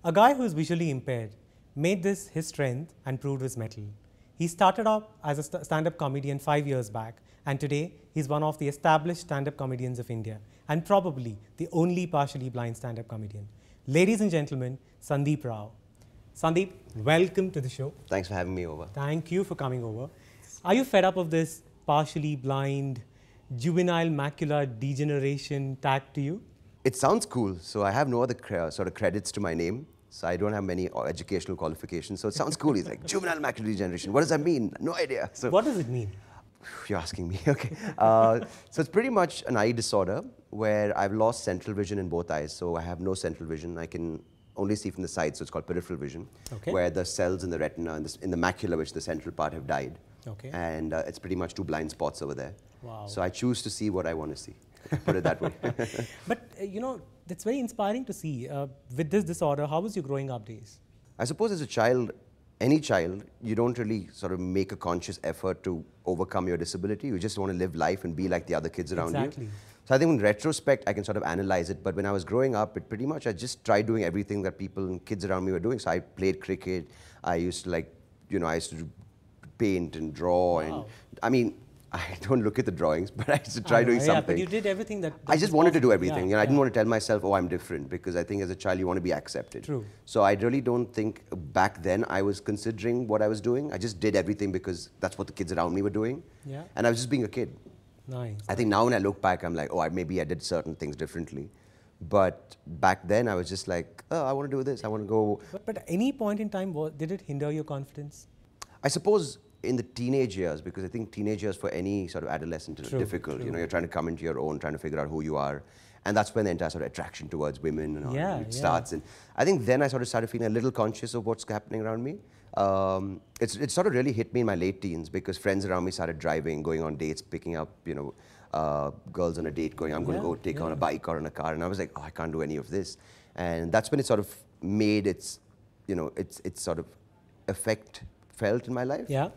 A guy who is visually impaired made this his strength and proved his mettle. He started off as a stand-up comedian 5 years back, and today he's one of the established stand-up comedians of India and probably the only partially blind stand-up comedian. Ladies and gentlemen, Sundeep Rao. Sundeep, welcome to the show. Thanks for having me over. Thank you for coming over. Are you fed up of this partially blind, juvenile macular degeneration tag to you? It sounds cool, so I have no other sort of credits to my name. So I don't have many educational qualifications, so it sounds cool. He's like, juvenile macular degeneration. What does that mean? No idea. So what does it mean? You're asking me, okay. So it's pretty much an eye disorder where I've lost central vision in both eyes. So I have no central vision. I can only see from the side, so it's called peripheral vision, where the cells in the retina and in the macula, which is the central part, have died. Okay. And it's pretty much two blind spots over there. Wow. So I choose to see what I want to see, put it that way. But, you know, it's very inspiring to see. With this disorder, how was your growing up days? I suppose as a child, any child, you don't really sort of make a conscious effort to overcome your disability. You just want to live life and be like the other kids around you. So I think in retrospect, I can sort of analyze it. But when I was growing up, it pretty much, I just tried doing everything that people and kids around me were doing. So I played cricket. I used to I used to paint and draw. Wow. And I mean, I don't look at the drawings, but I used to try doing something. But you did everything that I just wanted to do everything. You know, I didn't want to tell myself, oh, I'm different, because I think as a child, you want to be accepted. True. So I really don't think back then I was considering what I was doing. I just did everything because that's what the kids around me were doing. Yeah. And I was just being a kid. Nice. I think now when I look back, I'm like, oh, maybe I did certain things differently. But back then, I was just like, oh, I want to do this. I want to go. But at any point in time, did it hinder your confidence? I suppose in the teenage years, because I think teenage years for any sort of adolescent is difficult. True. You know, you're trying to come into your own, trying to figure out who you are. And that's when the entire sort of attraction towards women and starts. And I think then I sort of started feeling a little conscious of what's happening around me. It sort of really hit me in my late teens because friends around me started driving, going on dates, picking up, girls on a date, going, I'm going to go take her on a bike or in a car. And I was like, oh, I can't do any of this. And that's when it sort of made its sort of effect felt in my life. Yeah.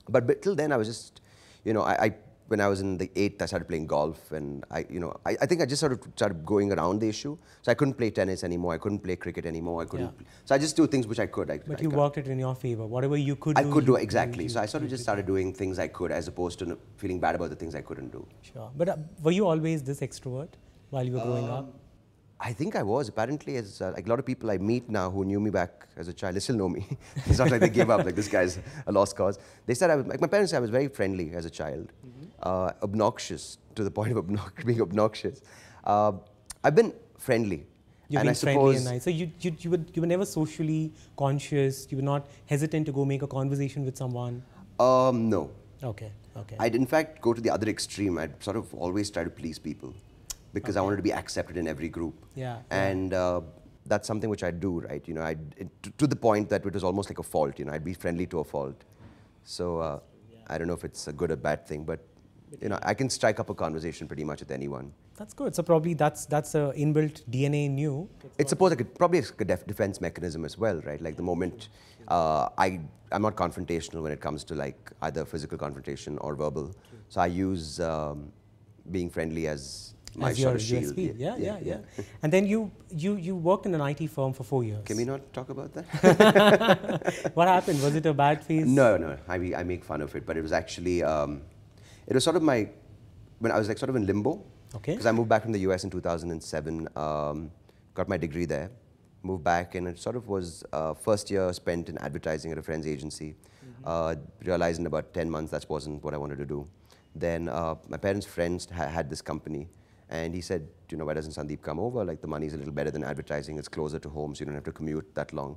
But till then, I was just, when I was in the 8th, I started playing golf, and I think I just sort of started going around the issue. So I couldn't play tennis anymore. I couldn't play cricket anymore. I couldn't. Yeah. So I just do things which I could. But you worked it in your favor. Whatever you could do. I could do exactly. So I sort of just started doing things I could, as opposed to feeling bad about the things I couldn't do. Sure. But were you always this extrovert while you were growing up? I think I was. Apparently, as like a lot of people I meet now who knew me back as a child, they still know me. It's not like they gave up, like this guy's a lost cause. They said, like my parents said I was very friendly as a child, obnoxious to the point of being obnoxious. I've been friendly. You've been friendly and nice. So you were never socially conscious? You were not hesitant to go make a conversation with someone? No. Okay, okay. I'd in fact go to the other extreme. I'd sort of always try to please people, because I wanted to be accepted in every group. Yeah. And that's something which I do, right? You know, to the point that it was almost like a fault. You know, I'd be friendly to a fault. So I don't know if it's a good or bad thing, but you know, I can strike up a conversation pretty much with anyone. That's good. So probably that's a inbuilt DNA in you. It's supposed like probably a defense mechanism as well, right? Like the moment I'm not confrontational when it comes to like either physical confrontation or verbal. So I use being friendly as my sort of shield. Yeah. And then you worked in an IT firm for 4 years. Can we not talk about that? What happened? Was it a bad phase? No. I make fun of it, but it was actually it was sort of when I was like sort of in limbo. Okay. Because I moved back from the US in 2007, got my degree there, moved back, and it sort of was first year spent in advertising at a friend's agency. Realized in about 10 months that wasn't what I wanted to do. Then my parents' friends had this company. And he said, you know, why doesn't Sundeep come over? Like, the money's a little better than advertising. It's closer to home, so you don't have to commute that long.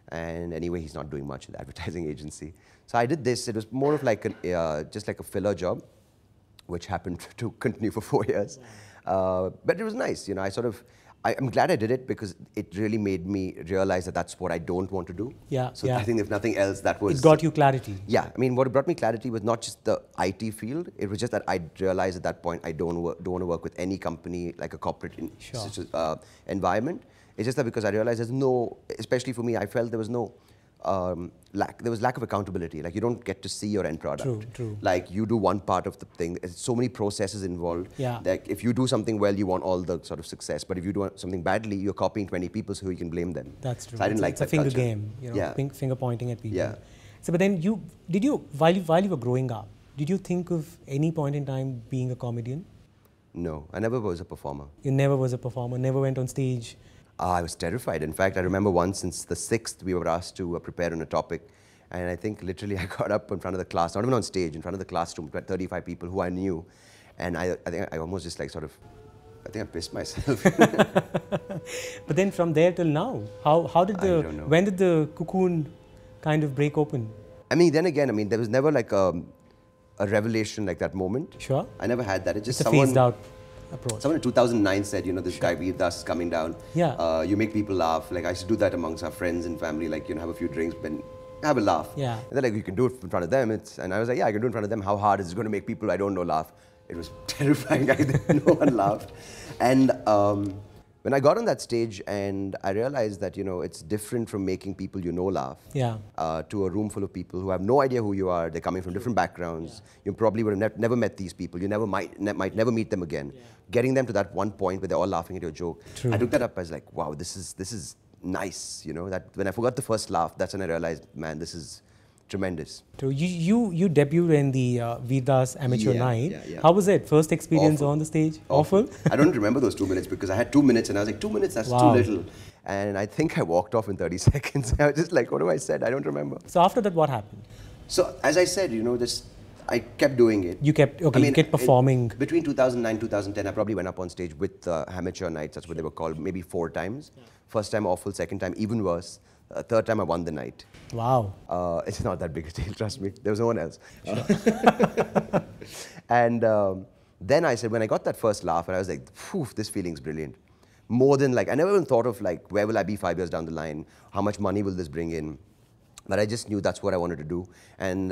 And anyway, he's not doing much in the advertising agency. So I did this. It was more of like just like a filler job, which happened to continue for 4 years. But it was nice. You know, I'm glad I did it because it really made me realize that that's what I don't want to do. Yeah. So I think if nothing else, that was... It got you clarity. Yeah. I mean, what brought me clarity was not just the IT field. It was just that I realized at that point I don't want to work with any company like a corporate environment. It's just that because I realized there's no, especially for me, I felt there was no there was lack of accountability. Like you don't get to see your end product. True, true. Like you do one part of the thing. There's so many processes involved. Yeah. Like if you do something well, you want all the sort of success. But if you do something badly, you're copying 20 people so you can blame them. That's true. So I didn't like it's that a finger culture. game, Yeah. finger pointing at people. Yeah. So, but then while you were growing up, did you think of any point in time being a comedian? No, I never was a performer. You never was a performer, never went on stage. I was terrified. In fact, I remember once since the 6th, we were asked to prepare on a topic. And I think literally I got up in front of the class, not even on stage, in front of the classroom, 35 people who I knew. And I think I almost just like sort of, I think I pissed myself. But then from there till now, how did I don't know. when did the cocoon kind of break open? I mean, then again, I mean, there was never like a revelation like that moment. Sure. I never had that. It's just It's a phased out approach. Someone in 2009 said, you know, this guy Veerdas is coming down. Yeah. You make people laugh. Like I used to do that amongst our friends and family, like, you know, have a few drinks, then have a laugh. Yeah. And they're like, you can do it in front of them. And I was like, yeah, I can do it in front of them. How hard is it going to make people I don't know laugh? It was terrifying. No one laughed. And when I got on that stage and I realized that, you know, it's different from making people you know laugh Yeah. to a room full of people who have no idea who you are. They're coming from different backgrounds. Yeah. You probably would have never met these people. You might never meet them again. Yeah. Getting them to that one point where they're all laughing at your joke. True. I took that up as like, wow, this is nice. You know, that when I forgot the first laugh, that's when I realized, man, this is tremendous. So you debuted in the Veerdas Amateur Night. Yeah, yeah. How was it? First experience Awful. on the stage? Awful? I don't remember those 2 minutes because I had 2 minutes and I was like, 2 minutes, that's Wow. too little. And I think I walked off in 30 seconds. I was just like, what do I said? I don't remember. So after that, what happened? So as I said, you know, I kept doing it. You kept performing. Between 2009 2010, I probably went up on stage with amateur nights. That's what they were called, maybe 4 times. Yeah. First time awful, second time even worse. Third time I won the night. Wow. It's not that big a deal, trust me. There was no one else. And then I said, when I got that first laugh, and I was like, phew, this feeling's brilliant. More than like, I never even thought of like, where will I be 5 years down the line? How much money will this bring in? But I just knew that's what I wanted to do. And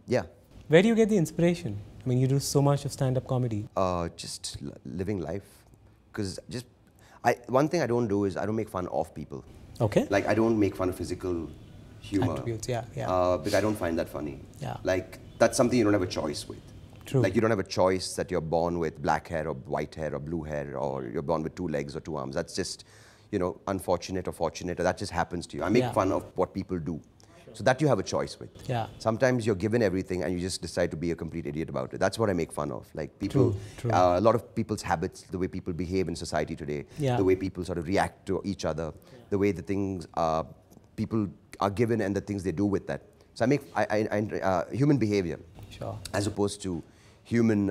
yeah. Where do you get the inspiration? I mean, you do so much of stand-up comedy. Just living life. Because one thing I don't do is I don't make fun of people. Okay. Like I don't make fun of physical humor. Attributes, yeah. Because I don't find that funny. Yeah. Like that's something you don't have a choice with. True. Like you don't have a choice that you're born with black hair or white hair or blue hair or you're born with 2 legs or 2 arms. That's just, you know, unfortunate or fortunate or that just happens to you. I make fun of what people do. So that you have a choice with. Yeah. Sometimes you're given everything and you just decide to be a complete idiot about it. That's what I make fun of. Like people, True. A lot of people's habits, the way people behave in society today, the way people sort of react to each other, the way the things people are given and the things they do with that. So I make human behavior, Sure. as opposed to human,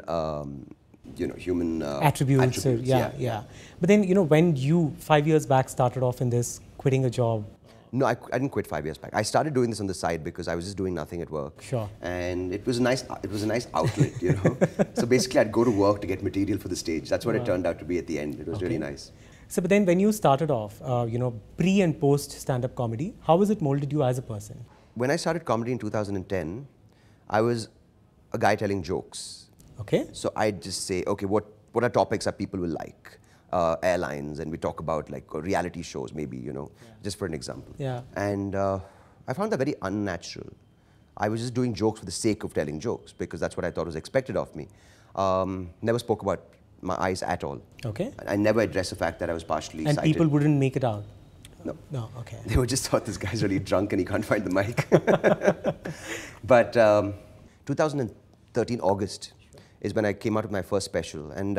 human attributes. Yeah. But then, you know, when you 5 years back started off in this, quitting a job. No, I didn't quit 5 years back. I started doing this on the side because I was just doing nothing at work. Sure. And it was a nice outlet, you know. So basically, I'd go to work to get material for the stage. That's what it turned out to be at the end. It was really nice. So, but then when you started off, you know, pre and post stand-up comedy, how has it molded you as a person? When I started comedy in 2010, I was a guy telling jokes. Okay. So I'd just say, okay, what are topics that people will like? Airlines, and we talk about like reality shows, maybe, you know, just for an example. Yeah. And I found that very unnatural. I was just doing jokes for the sake of telling jokes because that's what I thought was expected of me. Never spoke about my eyes at all. Okay. I never addressed the fact that I was partially and sighted. People wouldn't make it out? No. No, okay. They would just thought this guy's really drunk and he can't find the mic. But 2013 August is when I came out with my first special, and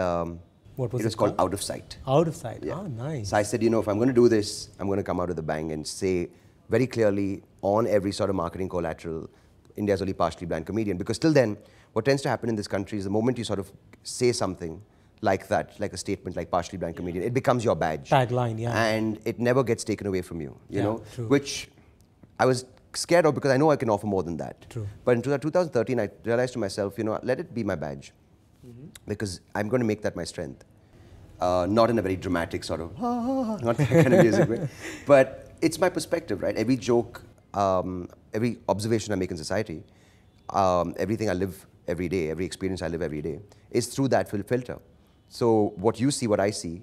what was it was called Out of Sight. Out of Sight. Yeah. Oh, nice. So I said, you know, if I'm going to do this, I'm going to come out with a bang and say very clearly on every sort of marketing collateral, India's only partially blind comedian. Because till then, what tends to happen in this country is the moment you sort of say something like that, like a statement like partially blind comedian, it becomes your badge. Tagline, yeah. And it never gets taken away from you, you know, true. which I was scared of because I know I can offer more than that. True. But in 2013, I realized to myself, you know, let it be my badge. Because I'm going to make that my strength. Not in a very dramatic sort of, not that kind of music way. But it's my perspective, right? Every joke, every observation I make in society, everything I live every day, every experience I live every day, is through that filter. So what you see, what I see,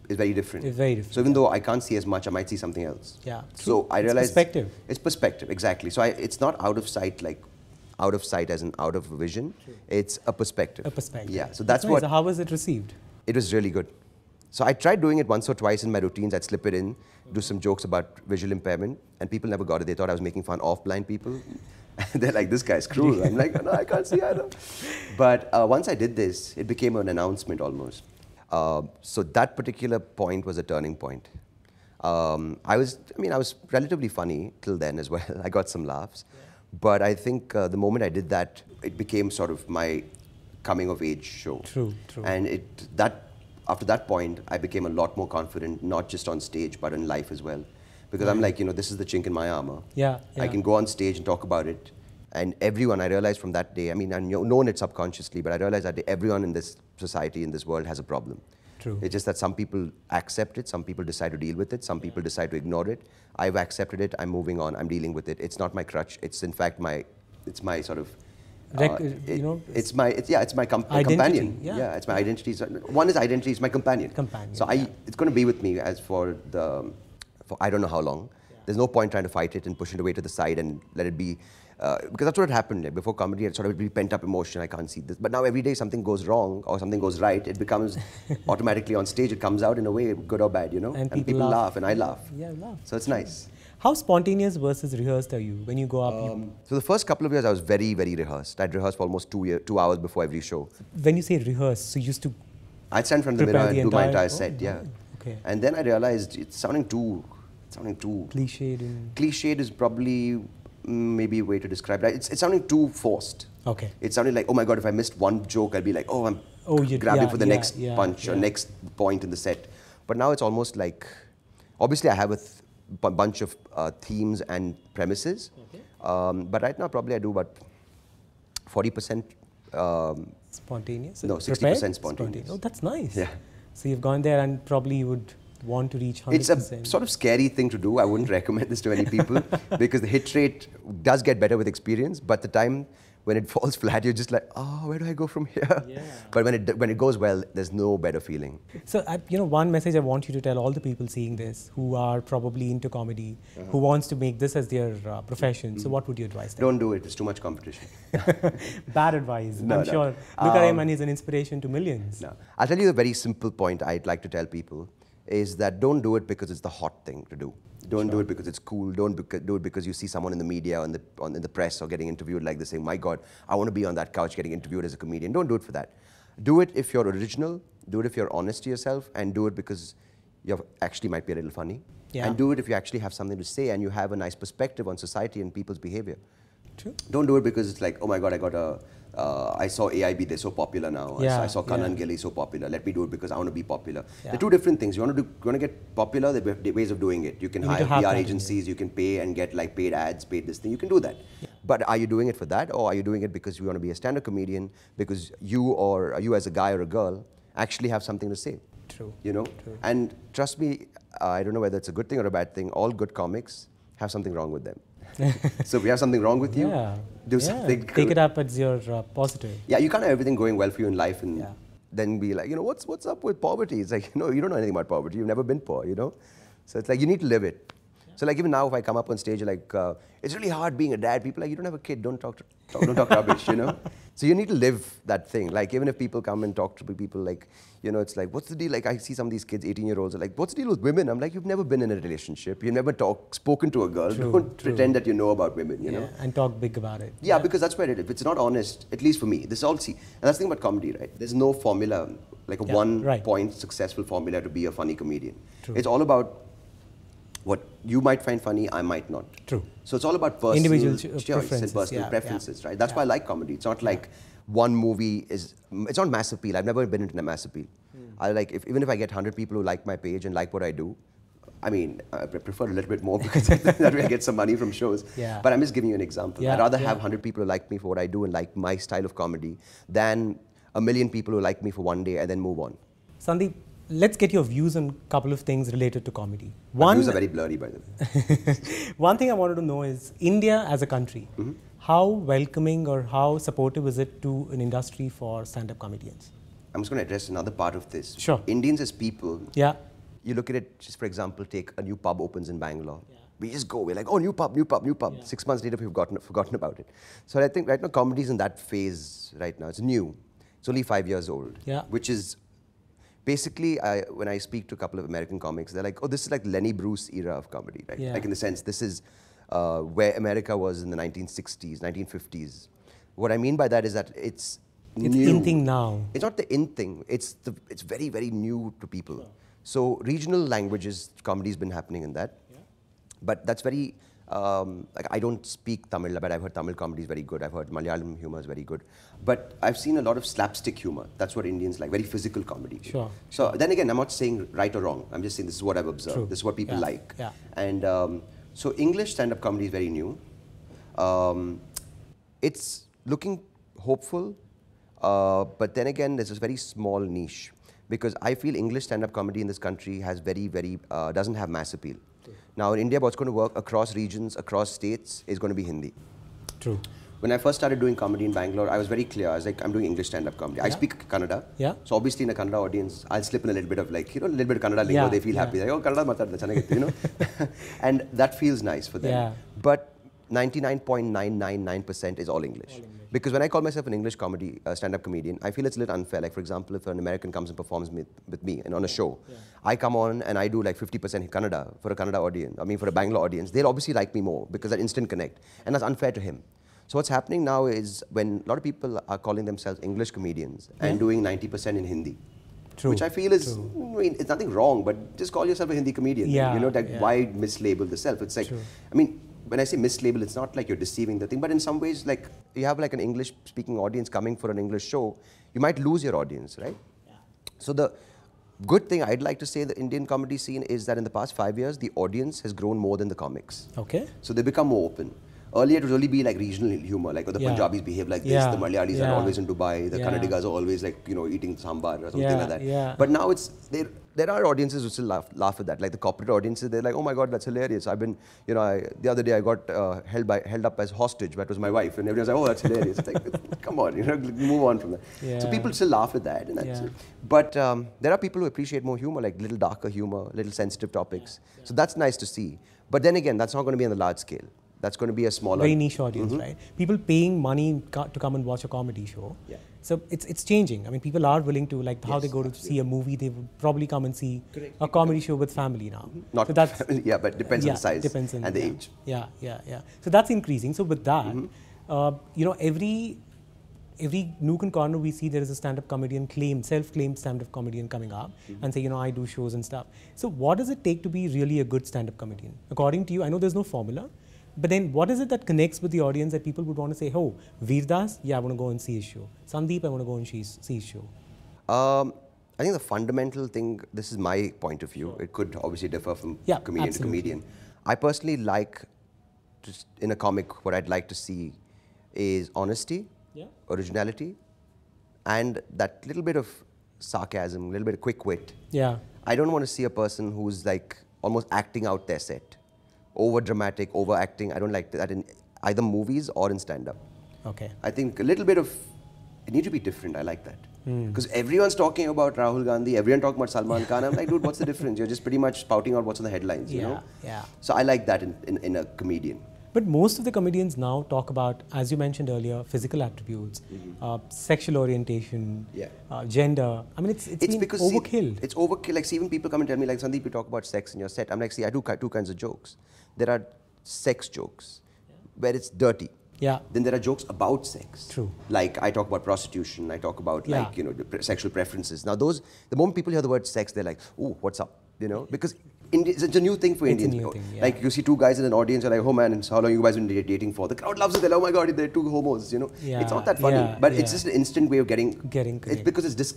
is very different. It's very different. So even though I can't see as much, I might see something else. Yeah. So I realized perspective. It's perspective, exactly. So it's not out of sight, like out of sight as in out of vision. True. It's a perspective. A perspective. Yeah. So that's nice. what. So how was it received? It was really good. So I tried doing it once or twice in my routines. I'd slip it in, do some jokes about visual impairment, and people never got it. They thought I was making fun of blind people. They're like, this guy's cruel. I'm like, no, I can't see either. But once I did this, it became an announcement almost. So that particular point was a turning point. I was relatively funny till then as well. I got some laughs. Yeah. But I think the moment I did that, it became sort of my coming of age show. True. And after that point, I became a lot more confident, not just on stage, but in life as well. Because I'm like, this is the chink in my armor. Yeah. I can go on stage and talk about it. And everyone, I realized from that day, I mean, I've known it subconsciously, but I realized that everyone in this society, in this world, has a problem. True. It's just that some people accept it, some people decide to deal with it, some people decide to ignore it. I've accepted it, I'm moving on, I'm dealing with it. It's not my crutch, it's in fact it's my sort of, it's my companion. Yeah. It's my identity. One is identity, it's my companion. So it's going to be with me as for I don't know how long. Yeah. There's no point trying to fight it and push it away to the side and let it be, because that's what had happened. Before comedy, it sort of be pent up emotion, I can't see this. But now every day something goes wrong or something goes right, it becomes automatically on stage, it comes out in a way, good or bad, And people laugh and I laugh. Yeah, laugh. So it's nice. How spontaneous versus rehearsed are you when you go up? So the first couple of years I was very, very rehearsed. I'd rehearse for almost 2 hours before every show. When you say rehearse, so you used to I'd stand in front of the mirror and do my entire set, yeah. Okay. And then I realized it's sounding too cliched. Cliched is probably maybe a way to describe it. It's sounding too forced. Okay. It sounded like, oh my God, if I missed one joke, I'd be like, oh, I'm grabbing for the next punch or next point in the set. But now it's almost like, obviously I have a bunch of themes and premises. Okay. But right now probably I do about 40% spontaneous? No, 60% spontaneous. Oh, that's nice. Yeah. So you've gone there and probably you would want to reach 100%. It's a sort of scary thing to do. I wouldn't recommend this to any people because the hit rate does get better with experience, but the time when it falls flat, you're just like, oh, where do I go from here? Yeah. But when it goes well, there's no better feeling. So, one message I want you to tell all the people seeing this who are probably into comedy, who wants to make this as their profession. So what would you advise them? Don't do it. It's too much competition. Bad advice. I'm sure. Look at him and he's an inspiration to millions. No. I'll tell you a very simple point I'd like to tell people is that don't do it because it's the hot thing to do. Don't do it because it's cool. Don't do it because you see someone in the media or in the press or getting interviewed like this saying, my God, I want to be on that couch getting interviewed as a comedian. Don't do it for that. Do it if you're original. Do it if you're honest to yourself. And do it because you actually might be a little funny. Yeah. And do it if you actually have something to say and you have a nice perspective on society and people's behavior. True. Don't do it because it's like, oh my God, I saw AIB, they're so popular now. Yeah, I saw Kanan Gilly so popular. Let me do it because I want to be popular. Yeah. They're two different things. You want to get popular, there are ways of doing it. You can hire PR agencies, you can pay and get like paid ads, paid this thing. You can do that. Yeah. But are you doing it for that, or are you doing it because you want to be a stand-up comedian, because you as a guy or a girl actually have something to say? True. True. And trust me, I don't know whether it's a good thing or a bad thing. All good comics have something wrong with them. So if you have something wrong with you, do something. Take it up as your positive. Yeah, you can't have everything going well for you in life and then be like, what's up with poverty? It's like, you don't know anything about poverty. You've never been poor, So it's like, you need to live it. Yeah. So like even now, if I come up on stage, like, it's really hard being a dad. People are like, you don't have a kid, don't talk rubbish, So you need to live that thing. Like even if people come and talk to people like, it's like, what's the deal? Like I see some of these kids, 18-year-olds are like, what's the deal with women? I'm like, you've never been in a relationship. You've never spoken to a girl. Don't pretend that you know about women, you know? And talk big about it. Yeah, because that's where if it's not honest, at least for me, this is all, and that's the thing about comedy, right? There's no formula, like a one-point successful formula to be a funny comedian. True. It's all about what you might find funny, I might not. True. So it's all about personal choice and personal preferences, right? That's why I like comedy. It's not like one movie it's not mass appeal. I've never been into mass appeal. I like, even if I get 100 people who like my page and like what I do, I mean, I prefer a little bit more because that way I get some money from shows. Yeah. But I'm just giving you an example. Yeah. I'd rather have 100 people who like me for what I do and like my style of comedy than 1 million people who like me for one day and then move on. Sandeep, let's get your views on a couple of things related to comedy. My views are very blurry, by the way. One thing I wanted to know is India as a country. How welcoming or how supportive is it to an industry for stand-up comedians? I'm just going to address another part of this. Sure. Indians as people, you look at it, just for example, take a new pub opens in Bangalore. We just go, we're like, oh, new pub, new pub, new pub. 6 months later, we've forgotten about it. So I think right now, comedy's in that phase right now. It's new. It's only 5 years old, which is basically, when I speak to a couple of American comics, they're like, oh, this is like Lenny Bruce era of comedy, right? Like in the sense, this is where America was in the 1960s, 1950s. What I mean by that is that it's new. in thing now. It's not the in thing. It's very, very new to people. So regional languages, comedy's been happening in that. But that's very, like I don't speak Tamil, but I've heard Tamil comedy is very good. I've heard Malayalam humor is very good. But I've seen a lot of slapstick humor. That's what Indians like, very physical comedy. Sure. So then again, I'm not saying right or wrong. I'm just saying this is what I've observed. True. This is what people like. Yeah. And so English stand-up comedy is very new. It's looking hopeful, but then again, there's a very small niche. Because I feel English stand-up comedy in this country has doesn't have mass appeal. Now in India, what's going to work across regions, across states, is going to be Hindi. True. When I first started doing comedy in Bangalore, I was very clear. I was like, I'm doing English stand-up comedy. I speak Kannada. So obviously in a Kannada audience, I'll slip in a little bit of like, a little bit of Kannada lingo. They feel happy. Like, oh, Kannada matadda chanagittu, you know. And that feels nice for them. But 99.999% is all English. Because when I call myself an English comedy stand-up comedian, I feel it's a little unfair. Like for example, if an American comes and performs with me and on a show, I come on and I do like 50% Kannada for a Kannada audience. I mean, for a Bangalore audience, they'll obviously like me more because that instant connect, and that's unfair to him. So what's happening now is when a lot of people are calling themselves English comedians and doing 90% in Hindi. Which I feel is, I mean, it's nothing wrong, but just call yourself a Hindi comedian. You know, like why mislabel the self? It's like, I mean, when I say mislabel, it's not like you're deceiving the thing, but in some ways, like you have like an English-speaking audience coming for an English show, you might lose your audience, right? So the good thing I'd like to say the Indian comedy scene is that in the past 5 years, the audience has grown more than the comics. So they become more open. Earlier, it would only be like regional humor, like the Punjabis behave like this, the Malayalis are always in Dubai, the Kannadigas are always like, you know, eating sambar or something like that. But now it's, there are audiences who still laugh at that, like the corporate audiences, they're like, oh my God, that's hilarious. I've been, you know, the other day I got held up as hostage, that was my wife, and everyone's like, oh, that's hilarious. It's like, come on, you know, move on from that. So people still laugh at that. And that's But there are people who appreciate more humor, like little darker humor, little sensitive topics. So that's nice to see. But then again, that's not going to be on the large scale. That's going to be a smaller... Very niche audience, right? People paying money to come and watch a comedy show. So it's changing. I mean, people are willing to, like how they go to see a movie, they would probably come and see a comedy show with family now. Not so that's, family, but it depends on the size and the age. So that's increasing. So with that, you know, every nook and corner we see there is a stand-up comedian self-claimed stand-up comedian coming up and say, you know, I do shows and stuff. So what does it take to be really a good stand-up comedian? According to you, I know there's no formula, but then what is it that connects with the audience that people would want to say, oh, Veerdas, I want to go and see his show. Sundeep, I want to go and see his show. I think the fundamental thing, this is my point of view, it could obviously differ from comedian to comedian. I personally like, just in a comic, what I'd like to see is honesty, originality, and that little bit of sarcasm, a little bit of quick wit. I don't want to see a person who's like almost acting out their set. Over dramatic, overacting. I don't like that in either movies or in stand-up. I think a little bit of, it needs to be different. I like that. Because everyone's talking about Rahul Gandhi, everyone talking about Salman Khan. I'm like, dude, what's the difference? You're just pretty much spouting out what's on the headlines, you know? So I like that in a comedian. But most of the comedians now talk about, as you mentioned earlier, physical attributes, sexual orientation, gender. I mean, it's been because overkill. It's overkill. Like, see, even people come and tell me, like, Sundeep, you talk about sex in your set. I'm like, see, I do two kinds of jokes. There are sex jokes, where it's dirty. Then there are jokes about sex. Like, I talk about prostitution. I talk about, like, you know, sexual preferences. Now, those, the moment people hear the word sex, they're like, ooh, what's up? You know, because it's a new thing for Indians. Like, you see two guys in an audience, you're like, oh man, and how long you guys been dating for? The crowd loves it. They're like, oh my God, they're two homos, you know. It's not that funny, but it's just an instant way of getting it's because it's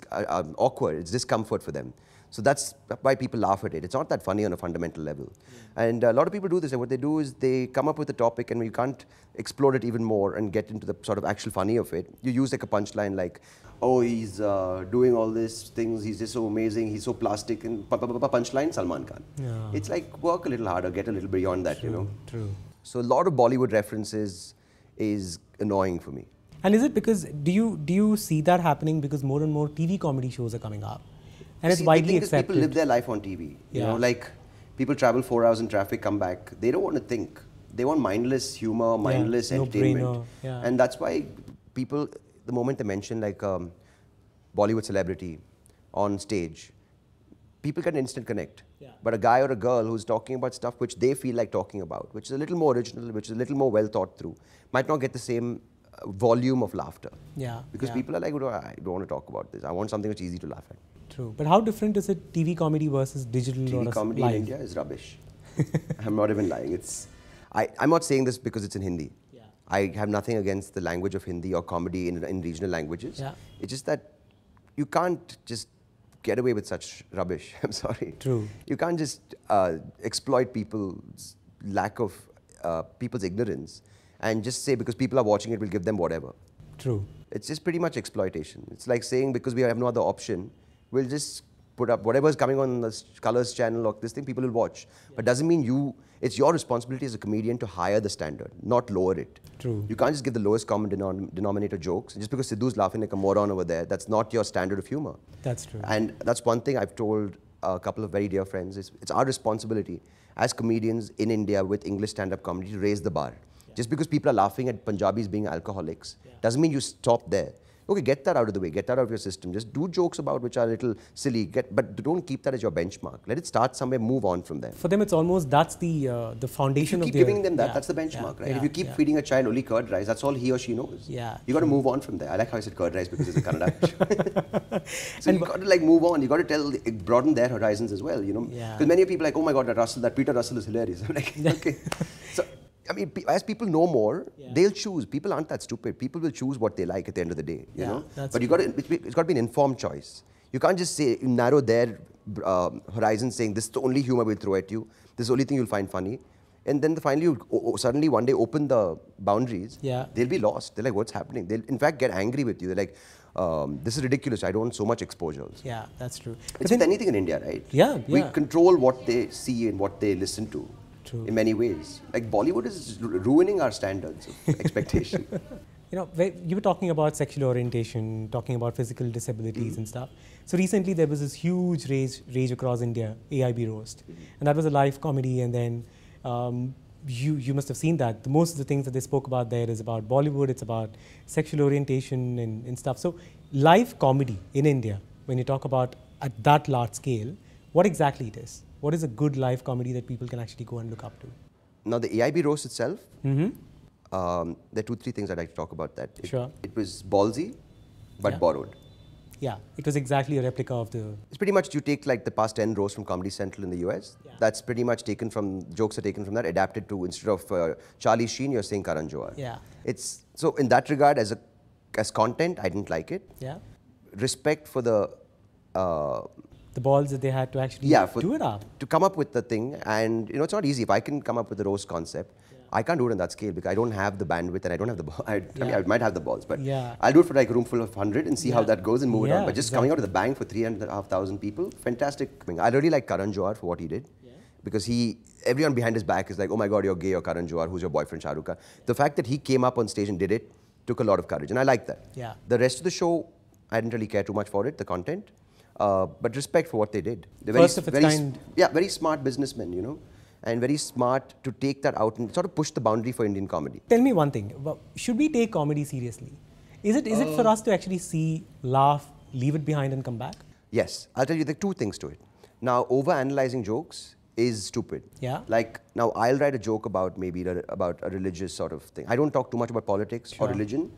awkward, it's discomfort for them. So that's why people laugh at it. It's not that funny on a fundamental level. And a lot of people do this, and what they do is they come up with a topic and you can't explore it even more and get into the sort of actual funny of it. You use like a punchline like, oh, he's doing all these things, he's just so amazing, he's so plastic, and punchline, Salman Khan. It's like, work a little harder, get a little beyond that, you know. So a lot of Bollywood references is annoying for me. And is it because, do you see that happening because more and more TV comedy shows are coming up? And it's See, widely the thing is, accepted. people live their life on TV. You know, like people travel 4 hours in traffic, come back. They don't want to think. They want mindless humor, mindless entertainment. Yeah. And that's why people, the moment they mention like Bollywood celebrity on stage, people get an instant connect. Yeah. But a guy or a girl who's talking about stuff which they feel like talking about, which is a little more original, which is a little more well thought through, might not get the same volume of laughter. Yeah. Because people are like, oh, I don't want to talk about this. I want something which is easy to laugh at. True. But how different is it TV comedy versus digital TV or comedy live? in India is rubbish. I'm not even lying. I'm not saying this because it's in Hindi. Yeah. I have nothing against the language of Hindi or comedy in regional languages. Yeah. It's just that you can't just get away with such rubbish. I'm sorry. True. You can't just exploit people's lack of, people's ignorance and just say because people are watching it, we'll give them whatever. True. It's just pretty much exploitation. It's like saying because we have no other option, we'll just put up whatever's coming on the Colors channel or this thing, people will watch. Yeah. But doesn't mean it's your responsibility as a comedian to higher the standard, not lower it. True. You can't just give the lowest common denominator jokes. Just because Sidhu's laughing like a moron over there, that's not your standard of humor. That's true. And that's one thing I've told a couple of very dear friends, it's our responsibility as comedians in India with English stand-up comedy to raise the bar. Yeah. Just because people are laughing at Punjabis being alcoholics, doesn't mean you stop there. Okay, get that out of the way, get that out of your system. Just do jokes about which are a little silly, but don't keep that as your benchmark. Let it start somewhere, move on from there. For them, it's almost, that's the foundation of If you keep giving them that, that's the benchmark, right? Yeah, if you keep feeding a child only curd rice, that's all he or she knows. Yeah. You got to move on from there. I like how I said curd rice because it's a Kannada. So you got to like move on. You got to broaden their horizons as well, you know? Because many people are like, oh my God, that Peter Russell is hilarious. I'm like, okay. So, I mean, as people know more, they'll choose. People aren't that stupid. People will choose what they like at the end of the day, you know? But it's got to be an informed choice. You can't just say, narrow their horizon saying, this is the only humor we'll throw at you. This is the only thing you'll find funny. And then finally, you suddenly one day open the boundaries. They'll be lost. They're like, what's happening? They'll in fact get angry with you. They're like, this is ridiculous. I don't want so much exposure. Yeah, that's true. It's with anything in India, right? We control what they see and what they listen to. True. In many ways. Like Bollywood is ruining our standards of expectation. You know, you were talking about sexual orientation, talking about physical disabilities and stuff. So recently there was this huge rage across India, AIB Roast. And that was a live comedy, and then you must have seen that. Most of the things that they spoke about there is about Bollywood, it's about sexual orientation and stuff. So live comedy in India, when you talk about at that large scale, what exactly it is? What is a good live comedy that people can actually go and look up to? Now the AIB Roast itself, there are 2-3 things I'd like to talk about that. It was ballsy, but borrowed. Yeah, it was exactly a replica of the... It's pretty much, you take like the past 10 roasts from Comedy Central in the US. That's pretty much taken from, jokes are taken from that, adapted to, instead of Charlie Sheen, you're saying Karan Johar. So in that regard, as content, I didn't like it. Respect for the balls that they had to actually do it up. To come up with the thing, and you know, it's not easy. If I can come up with a roast concept, I can't do it on that scale because I don't have the bandwidth and I don't have the balls. I mean, I might have the balls, but I'll do it for like a room full of 100 and see how that goes and move it on. But just coming out of the bang for 3,500 people, fantastic. I mean, I really like Karan Johar for what he did. Because everyone behind his back is like, oh my God, you're gay, you're Karan Johar, who's your boyfriend, Shah Rukh Khan. The fact that he came up on stage and did it took a lot of courage, and I like that. The rest of the show, I didn't really care too much for it, the content. But respect for what they did. They're very smart businessmen, you know, and very smart to take that out and sort of push the boundary for Indian comedy. Tell me one thing, should we take comedy seriously? Is it for us to actually see, laugh, leave it behind and come back? Yes, I'll tell you the 2 things to it. Now, over-analyzing jokes is stupid. Like, now I'll write a joke about about a religious sort of thing. I don't talk too much about politics or religion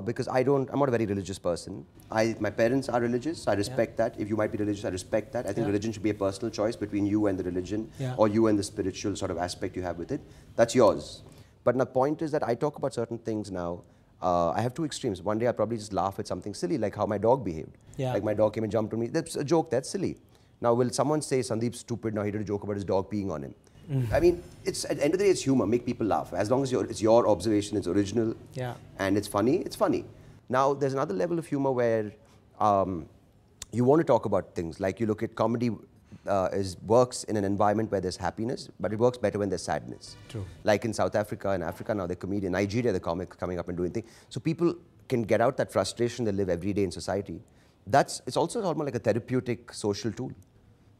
because I'm not a very religious person. My parents are religious, I respect that. If you might be religious, I respect that. I think religion should be a personal choice between you and the religion or you and the spiritual sort of aspect you have with it. That's yours. But the point is that I talk about certain things now. I have 2 extremes. One day I'll probably just laugh at something silly, like how my dog behaved. Like my dog came and jumped on me. That's a joke, that's silly. Now, will someone say, Sundeep's stupid, now he did a joke about his dog peeing on him? I mean, at the end of the day, it's humor, make people laugh. As long as it's your observation, it's original, and it's funny, it's funny. Now, there's another level of humor where you want to talk about things, like you look at comedy works in an environment where there's happiness, but it works better when there's sadness. Like in South Africa and Africa, now they're comedian. Nigeria, the comics coming up and doing things. So people can get out that frustration they live every day in society it's also almost like a therapeutic social tool.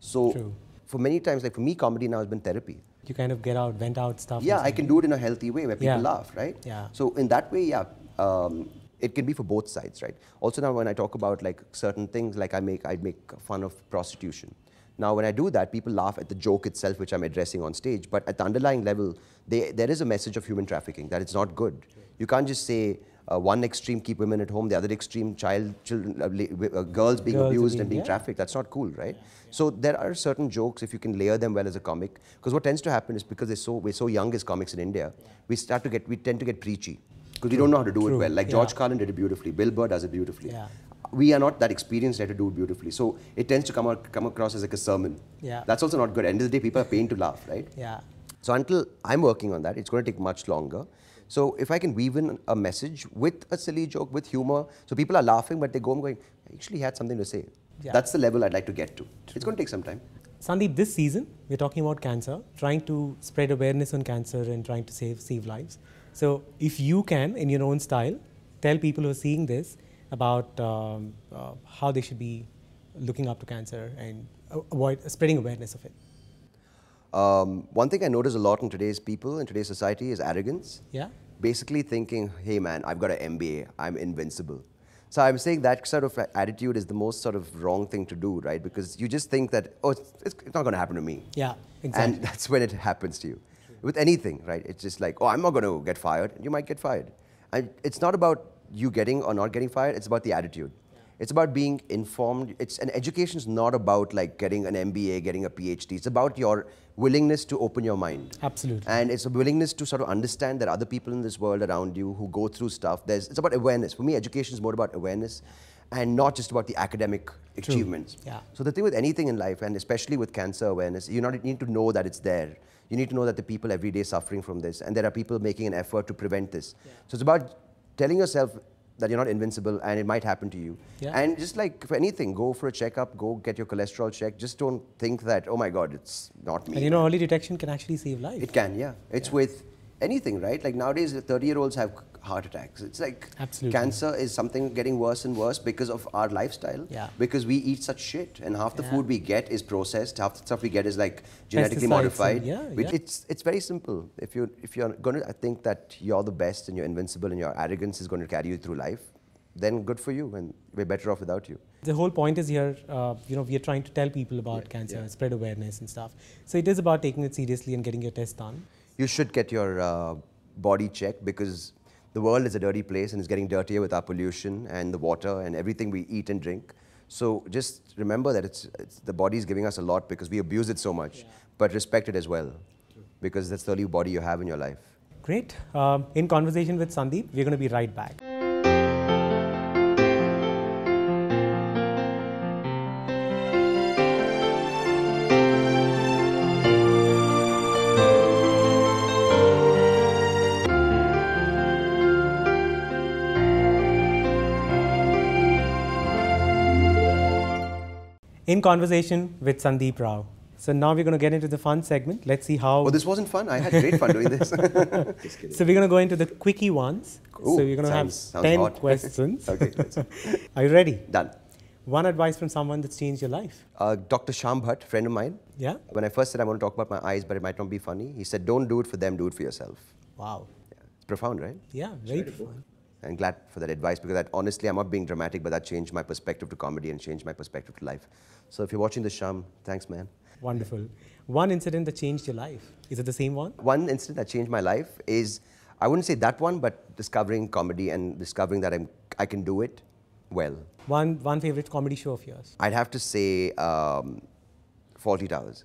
So True. for many times, like for me, comedy now has been therapy. You kind of get out, vent out stuff. Yeah, I inside. can do it in a healthy way where people Yeah. laugh, right? Yeah. So in that way, yeah, it can be for both sides, right? Also now when I talk about like certain things, like I make fun of prostitution. Now when I do that, people laugh at the joke itself, which I'm addressing on stage. But at the underlying level, there is a message of human trafficking, that it's not good. You can't just say one extreme, keep women at home, the other extreme, girls being abused and being trafficked. That's not cool, right? So there are certain jokes, if you can layer them well as a comic, because what tends to happen is because we're so young as comics in India, we tend to get preachy, because we don't know how to do it well. Like George Carlin did it beautifully, Bill Burr does it beautifully. Yeah. We are not that experienced yet to do it beautifully. So it tends to come across as like a sermon. Yeah. That's also not good. End of the day, people are paying to laugh, right? Yeah. So until I'm working on that, it's going to take much longer. So if I can weave in a message with a silly joke, with humor, so people are laughing, but they go home going, I actually had something to say. Yeah. That's the level I'd like to get to. True. It's going to take some time. Sandeep, this season, we're talking about cancer, trying to spread awareness on cancer and trying to save lives. So if you can, in your own style, tell people who are seeing this about how they should be looking up to cancer and spreading awareness of it. One thing I notice a lot in today's people, in today's society, is arrogance. Yeah. Basically thinking, hey man, I've got an MBA, I'm invincible. So I'm saying that sort of attitude is the most sort of wrong thing to do, right? Because you just think that, oh, it's not going to happen to me. Yeah, exactly. And that's when it happens to you. True. With anything, right? It's just like, oh, I'm not going to get fired. You might get fired. And it's not about you getting or not getting fired. It's about the attitude. Yeah. It's about being informed. And education is not about like getting an MBA, getting a PhD. It's about your willingness to open your mind. Absolutely. And it's a willingness to sort of understand that other people in this world around you who go through stuff, it's about awareness. For me, education is more about awareness and not just about the academic achievements. Yeah. So the thing with anything in life, and especially with cancer awareness, you need to know that it's there. You need to know that the people every day suffering from this, and there are people making an effort to prevent this. Yeah. So it's about telling yourself that you're not invincible and it might happen to you. Yeah. And just like for anything, go for a checkup, go get your cholesterol checked. Just don't think that, oh my God, it's not me. And you know, early detection can actually save life. It can, yeah. It's with anything, right? Like nowadays, 30-year-olds have heart attacks. It's like cancer is something getting worse and worse because of our lifestyle. Yeah. Because we eat such shit, and half the food we get is processed. Half the stuff we get is like genetically modified. It's very simple. If you're going to think that you're the best and you're invincible and your arrogance is going to carry you through life, then good for you, and we're better off without you. The whole point is here, we are trying to tell people about cancer, spread awareness and stuff. So it is about taking it seriously and getting your test done. You should get your body checked, because the world is a dirty place and it's getting dirtier with our pollution and the water and everything we eat and drink. So just remember that the body is giving us a lot because we abuse it so much, but respect it as well, because that's the only body you have in your life. Great. In conversation with Sundeep, we're going to be right back. In conversation with Sundeep Rao. So now we're going to get into the fun segment. Let's see how... Oh, this wasn't fun. I had great fun doing this. Just kidding. So we're going to go into the quickie ones. Ooh, so we're going to have 10 questions. Okay, let's. Are you ready? Done. One advice from someone that's changed your life. Dr. Shyam Bhatt, friend of mine. Yeah? When I first said I want to talk about my eyes, but it might not be funny, he said, don't do it for them, do it for yourself. Wow. Yeah. It's profound, right? Yeah, very profound. I'm glad for that advice, because honestly, I'm not being dramatic, but that changed my perspective to comedy and changed my perspective to life. So if you're watching this, Shyam, thanks, man. Wonderful. One incident that changed your life. Is it the same one? One incident that changed my life is, I wouldn't say that one, but discovering comedy and discovering that I can do it well. One favorite comedy show of yours? I'd have to say Fawlty Towers.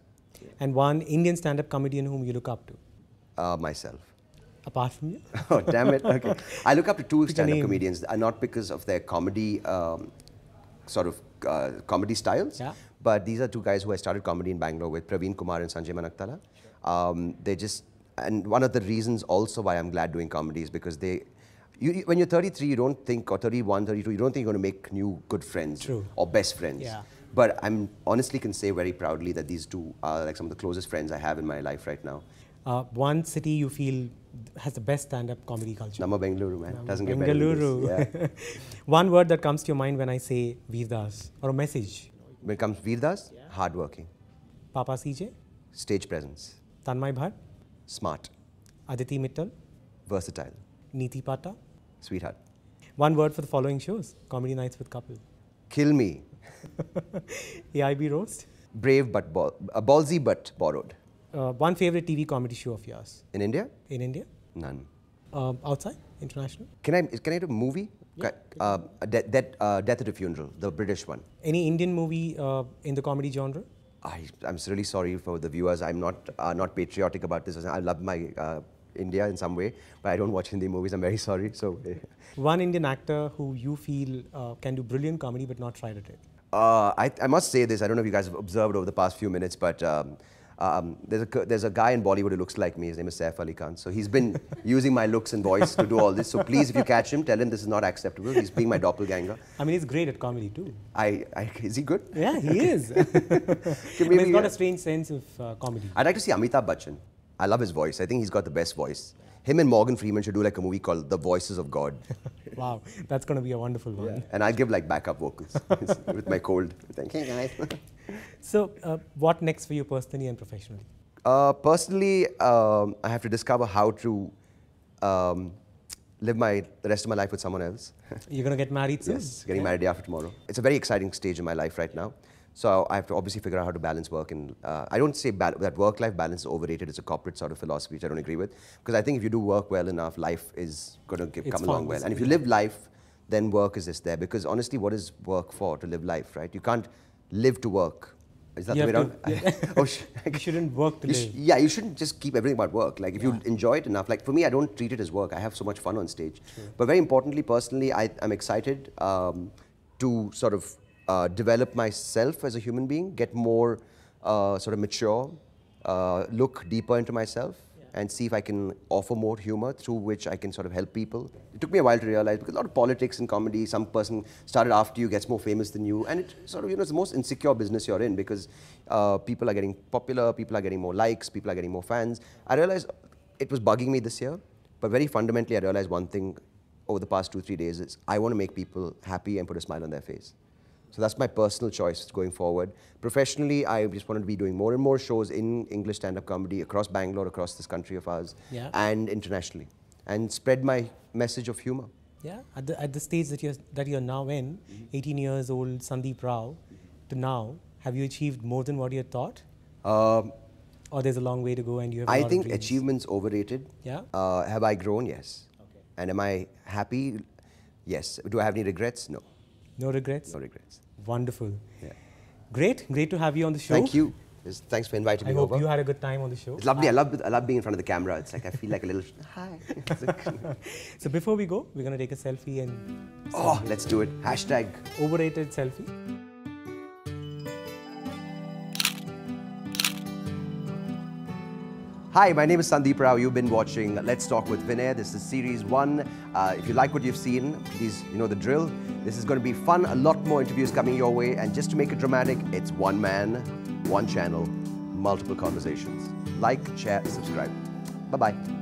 And one Indian stand-up comedian whom you look up to? Myself. Apart from you? Oh, damn it. Okay. I look up to two stand-up comedians, not because of their comedy comedy styles, but these are two guys who I started comedy in Bangalore with, Praveen Kumar and Sanjay Manaktala. And one of the reasons also why I'm glad doing comedy is because when you're 33, you don't think, or 31, 32, you don't think you're going to make new good friends or best friends. Yeah. But I'm honestly can say very proudly that these two are like some of the closest friends I have in my life right now. One city you feel has the best stand-up comedy culture. Nama Bengaluru, man. Doesn't get better than Bengaluru. this. Yeah. One word that comes to your mind when I say Veerdas, or a message. When it comes to Veerdas, hardworking. Papa CJ, Stage presence. Tanmay Bhatt, Smart. Aditi Mittal, Versatile. Neeti Pata. Sweetheart. One word for the following shows: Comedy Nights with Couple, Kill me. AIB Roast. Brave but ballsy but borrowed. One favorite TV comedy show of yours In India? in India, None. outside, international. Can I do a movie? Yeah. Death at a Funeral, the British one. Any Indian movie in the comedy genre? I'm really sorry for the viewers. I'm not patriotic about this. I love my India in some way, but I don't watch Hindi movies. I'm very sorry. So, One Indian actor who you feel can do brilliant comedy but not tried at it. I must say this. I don't know if you guys have observed over the past few minutes, but there's a guy in Bollywood who looks like me. His name is Saif Ali Khan. So he's been using my looks and voice to do all this. So please, if you catch him, tell him this is not acceptable. He's being my doppelganger. I mean, he's great at comedy too. Is he good? Yeah, he is. He's got a strange sense of comedy. I'd like to see Amitabh Bachchan. I love his voice. I think he's got the best voice. Him and Morgan Freeman should do like a movie called The Voices of God. Wow, that's going to be a wonderful one. Yeah. And I'll give like backup vocals with my cold. Thank you, guys. So, what next for you personally and professionally? Personally, I have to discover how to live the rest of my life with someone else. You're going to get married soon? Yes, getting married day after tomorrow. It's a very exciting stage in my life right now. So I have to obviously figure out how to balance work and I don't say that work-life balance is overrated. It's a corporate sort of philosophy which I don't agree with. Because I think if you do work well enough, life is going to come along well. And if you live life, then work is just there. Because honestly, what is work for? To live life, right? You can't live to work. Is that the way around? You shouldn't work to live. Yeah, you shouldn't just keep everything about work. Like if you enjoy it enough, like for me, I don't treat it as work. I have so much fun on stage. True. But very importantly, personally, I'm excited to sort of develop myself as a human being, get more sort of mature, look deeper into myself, and see if I can offer more humor through which I can sort of help people. It took me a while to realize, because a lot of politics and comedy, some person started after you, gets more famous than you, and it sort of, it's the most insecure business you're in, because people are getting popular, people are getting more likes, people are getting more fans. I realized it was bugging me this year, but very fundamentally I realized one thing over the past 2-3 days is I want to make people happy and put a smile on their face. So that's my personal choice going forward. Professionally, I just wanted to be doing more and more shows in English stand-up comedy across Bangalore, across this country of ours, and internationally, and spread my message of humor. Yeah, at the stage that you're now in, 18 years old, Sundeep Rao, to now, have you achieved more than what you had thought? Or there's a long way to go and you have a lot I think of dreams? achievement's overrated. Yeah? Have I grown? Yes. Okay. And am I happy? Yes. Do I have any regrets? No. No regrets? No regrets. Wonderful. Yeah. Great to have you on the show. Thank you. Thanks for inviting me over. I hope you had a good time on the show. It's lovely. I love being in front of the camera. It's like I feel like a little hi. So before we go, we're going to take a selfie and... Oh, let's do it. Hashtag overrated selfie. Hi, my name is Sundeep Rao. You've been watching Let's Talk with Vinay. This is series 1. If you like what you've seen, please, you know the drill. This is going to be fun. A lot more interviews coming your way. And just to make it dramatic, it's one man, one channel, multiple conversations. Like, share, subscribe. Bye-bye.